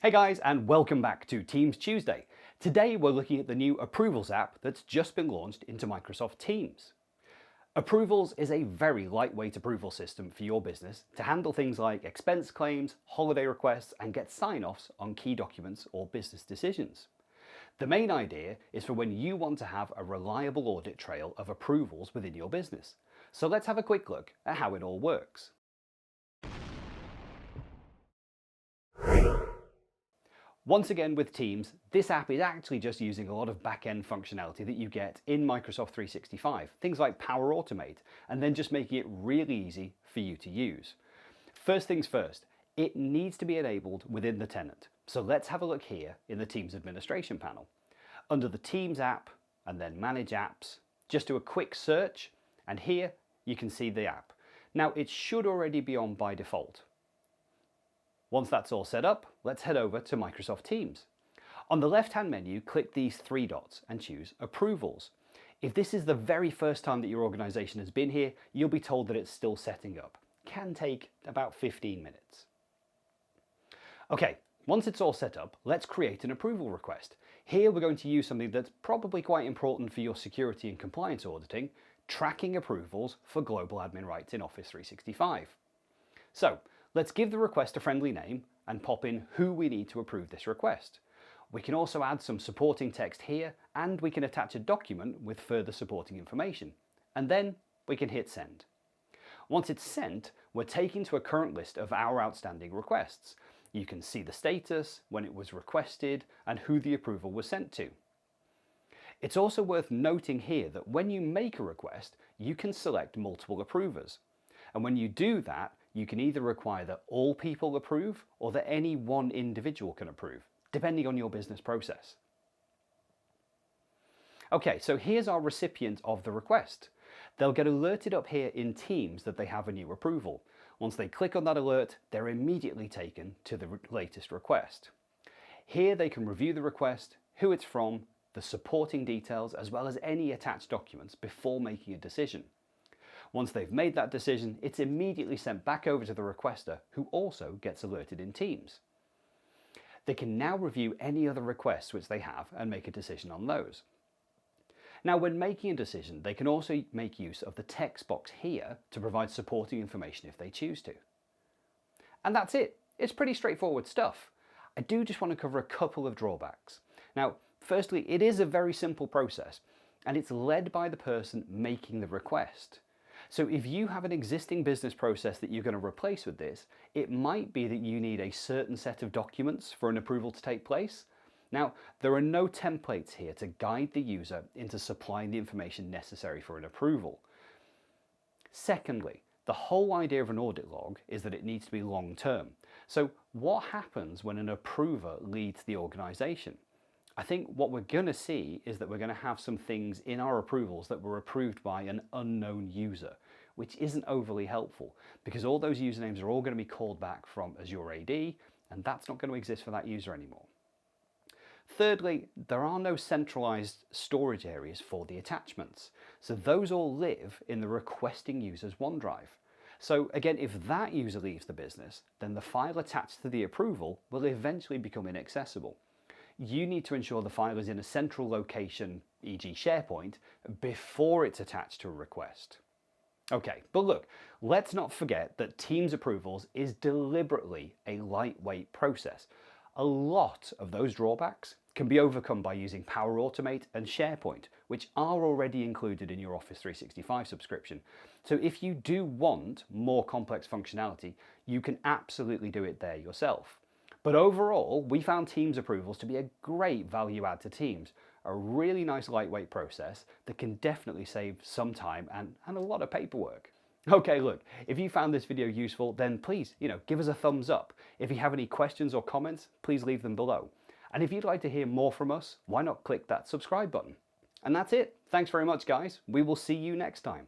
Hey guys, and welcome back to Teams Tuesday. Today we're looking at the new Approvals app that's just been launched into Microsoft Teams. Approvals is a very lightweight approval system for your business to handle things like expense claims, holiday requests, and get sign-offs on key documents or business decisions. The main idea is for when you want to have a reliable audit trail of approvals within your business. So let's have a quick look at how it all works. Once again with Teams, this app is actually just using a lot of back-end functionality that you get in Microsoft 365, things like Power Automate, and then just making it really easy for you to use. First things first, it needs to be enabled within the tenant. So let's have a look here in the Teams administration panel. Under the Teams app and then Manage Apps, just do a quick search, and here you can see the app. Now it should already be on by default. Once that's all set up, let's head over to Microsoft Teams. On the left-hand menu, click these three dots and choose Approvals. If this is the very first time that your organization has been here, you'll be told that it's still setting up. Can take about 15 minutes. Okay, once it's all set up, let's create an approval request. Here we're going to use something that's probably quite important for your security and compliance auditing, tracking approvals for global admin rights in Office 365. So, let's give the request a friendly name and pop in who we need to approve this request. We can also add some supporting text here, and we can attach a document with further supporting information. And then we can hit send. Once it's sent, we're taken to a current list of our outstanding requests. You can see the status, when it was requested, and who the approval was sent to. It's also worth noting here that when you make a request, you can select multiple approvers. And when you do that, you can either require that all people approve or that any one individual can approve, depending on your business process. Okay, so here's our recipient of the request. They'll get alerted up here in Teams that they have a new approval. Once they click on that alert, they're immediately taken to the latest request. Here they can review the request, who it's from, the supporting details, as well as any attached documents before making a decision. Once they've made that decision, it's immediately sent back over to the requester, who also gets alerted in Teams. They can now review any other requests which they have and make a decision on those. Now, when making a decision, they can also make use of the text box here to provide supporting information if they choose to. And that's it. It's pretty straightforward stuff. I do just want to cover a couple of drawbacks. Now, firstly, it is a very simple process, and it's led by the person making the request. So if you have an existing business process that you're going to replace with this, it might be that you need a certain set of documents for an approval to take place. Now, there are no templates here to guide the user into supplying the information necessary for an approval. Secondly, the whole idea of an audit log is that it needs to be long-term. So what happens when an approver leads the organization? I think what we're going to see is that we're going to have some things in our approvals that were approved by an unknown user, which isn't overly helpful because all those usernames are all going to be called back from Azure AD, and that's not going to exist for that user anymore. Thirdly, there are no centralized storage areas for the attachments, so those all live in the requesting user's OneDrive. So again, if that user leaves the business, then the file attached to the approval will eventually become inaccessible. You need to ensure the file is in a central location, e.g. SharePoint, before it's attached to a request. Okay, but look, let's not forget that Teams approvals is deliberately a lightweight process. A lot of those drawbacks can be overcome by using Power Automate and SharePoint, which are already included in your Office 365 subscription. So if you do want more complex functionality, you can absolutely do it there yourself. But overall, we found Teams approvals to be a great value add to Teams, a really nice lightweight process that can definitely save some time and a lot of paperwork. Okay, look, if you found this video useful, then please, give us a thumbs up. If you have any questions or comments, please leave them below. And if you'd like to hear more from us, why not click that subscribe button? And that's it. Thanks very much, guys. We will see you next time.